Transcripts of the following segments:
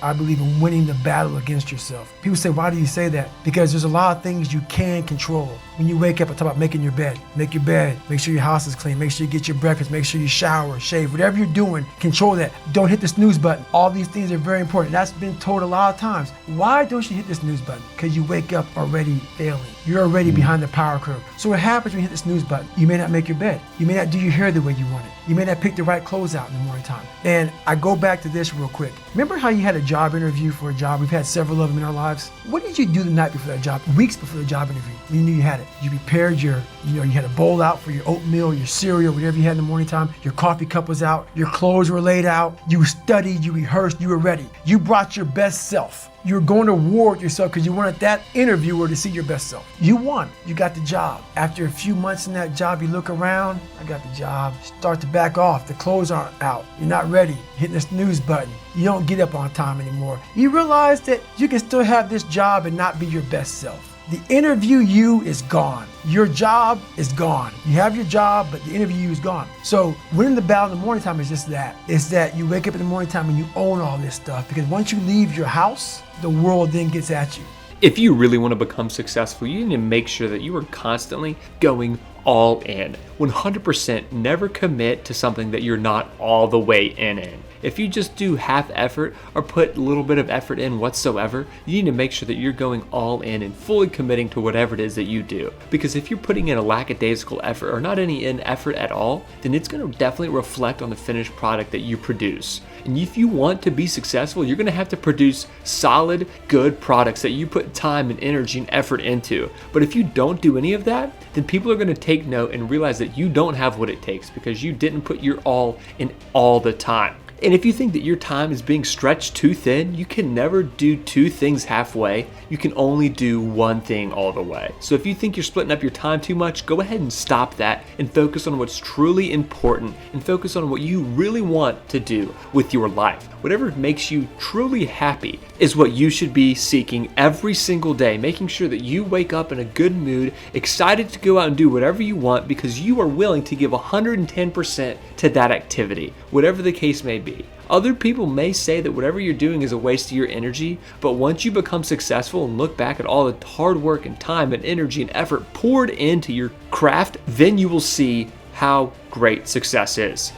I believe in winning the battle against yourself. People say, why do you say that? Because there's a lot of things you can control. When you wake up, I talk about making your bed. Make your bed, make sure your house is clean, make sure you get your breakfast, make sure you shower, shave, whatever you're doing, control that. Don't hit the snooze button. All these things are very important. That's been told a lot of times. Why don't you hit the snooze button? Because you wake up already failing. You're already behind the power curve. So what happens when you hit the snooze button? You may not make your bed. You may not do your hair the way you want it. You may not pick the right clothes out in the morning time. And I go back to this real quick. Remember how you had a job interview for a job? We've had several of them in our lives. What did you do the night before that job, weeks before the job interview? You knew you had it. You prepared you had a bowl out for your oatmeal, your cereal, whatever you had in the morning time. Your coffee cup was out. Your clothes were laid out. You studied, you rehearsed, you were ready. You brought your best self. You were going to war with yourself because you wanted that interviewer to see your best self. You won. You got the job. After a few months in that job, you look around, I got the job. Start to back off. The clothes aren't out. You're not ready. Hitting the snooze button. You don't get up on time anymore. You realize that you can still have this job and not be your best self. The interview you is gone. Your job is gone. You have your job, but the interview you is gone. So winning the battle in the morning time is just that. It's that you wake up in the morning time and you own all this stuff, because once you leave your house, the world then gets at you. If you really want to become successful, you need to make sure that you are constantly going all in. 100% never commit to something that you're not all the way in. If you just do half effort or put a little bit of effort in whatsoever, you need to make sure that you're going all in and fully committing to whatever it is that you do. Because if you're putting in a lackadaisical effort or not any in effort at all, then it's going to definitely reflect on the finished product that you produce. And if you want to be successful, you're going to have to produce solid, good products that you put time and energy and effort into. But if you don't do any of that, then people are going to take note and realize that you don't have what it takes because you didn't put your all in all the time. And if you think that your time is being stretched too thin, you can never do two things halfway. You can only do one thing all the way. So if you think you're splitting up your time too much, go ahead and stop that and focus on what's truly important and focus on what you really want to do with your life. Whatever makes you truly happy is what you should be seeking every single day, making sure that you wake up in a good mood, excited to go out and do whatever you want because you are willing to give 110% to that activity, whatever the case may be. Other people may say that whatever you're doing is a waste of your energy, but once you become successful and look back at all the hard work and time and energy and effort poured into your craft, then you will see how great success is.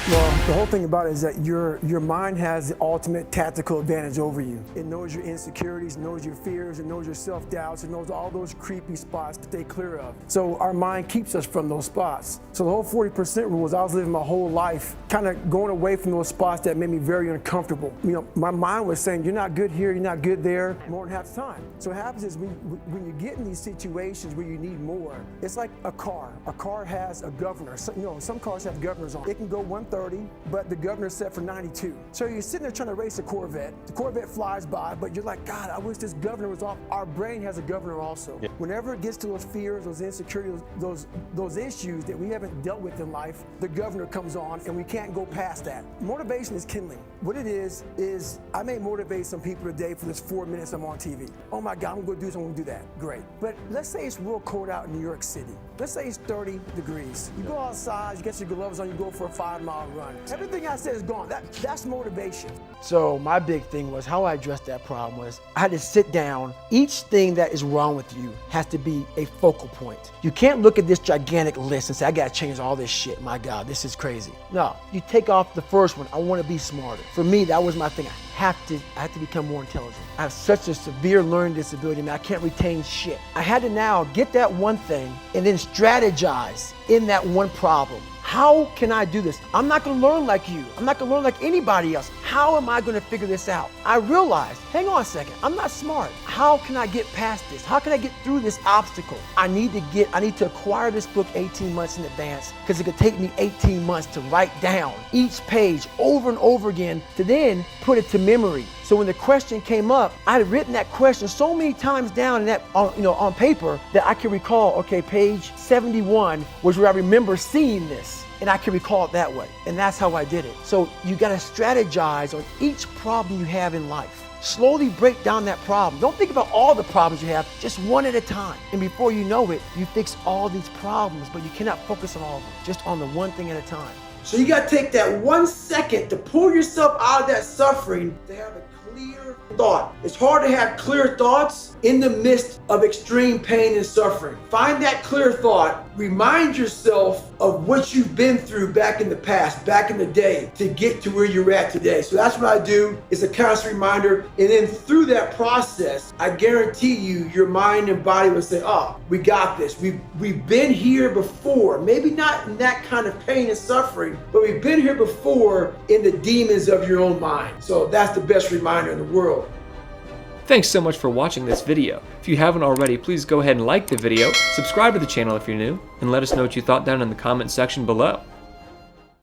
Well, the whole thing about it is that your mind has the ultimate tactical advantage over you. It knows your insecurities, knows your fears, it knows your self-doubts, it knows all those creepy spots to stay clear of. So our mind keeps us from those spots. So the whole 40% rule is I was living my whole life kind of going away from those spots that made me very uncomfortable. My mind was saying, you're not good here, you're not good there, more than half the time. So what happens is when you get in these situations where you need more, it's like a car. A car has a governor. So, some cars have governors on. It can go 130, but the governor's set for 92. So you're sitting there trying to race a Corvette. The Corvette flies by, but you're like, God, I wish this governor was off. Our brain has a governor also. Yeah. Whenever it gets to those fears, those insecurities, those issues that we haven't dealt with in life, the governor comes on and we can't go past that. Motivation is kindling. What it is I may motivate some people today for this 4 minutes I'm on TV. Oh my God, I'm gonna do this, I'm gonna do that. Great. But let's say it's real cold out in New York City. Let's say it's 30 degrees. You go outside, you get your gloves on, you go for a 5-mile run. Everything I said is gone. That's motivation. So my big thing was how I addressed that problem was I had to sit down. Each thing that is wrong with you has to be a focal point. You can't look at this gigantic list and say, I gotta change all this shit. My God, this is crazy. No, you take off the first one. I wanna be smarter. For me, that was my thing. I have to become more intelligent. I have such a severe learning disability, I can't retain shit. I had to now get that one thing and then strategize in that one problem. How can I do this? I'm not gonna learn like you. I'm not gonna learn like anybody else. How am I gonna figure this out? I realized, hang on a second, I'm not smart. How can I get past this? How can I get through this obstacle? I need to acquire this book 18 months in advance because it could take me 18 months to write down each page over and over again to then put it to memory. So when the question came up, I had written that question so many times down in that, on paper that I can recall, okay, page 71 was where I remember seeing this. And I can recall it that way. And that's how I did it. So you gotta strategize on each problem you have in life. Slowly break down that problem. Don't think about all the problems you have, just one at a time. And before you know it, you fix all these problems, but you cannot focus on all of them, just on the one thing at a time. So you got to take that 1 second to pull yourself out of that suffering to have a clear thought. It's hard to have clear thoughts in the midst of extreme pain and suffering. Find that clear thought. Remind yourself of what you've been through back in the past, back in the day, to get to where you're at today. So that's what I do. It's a constant reminder. And then through that process, I guarantee you, your mind and body will say, oh, we got this. We've been here before. Maybe not in that kind of pain and suffering, but we've been here before in the demons of your own mind. So that's the best reminder in the world. Thanks so much for watching this video. If you haven't already, please go ahead and like the video, subscribe to the channel if you're new, and let us know what you thought down in the comment section below.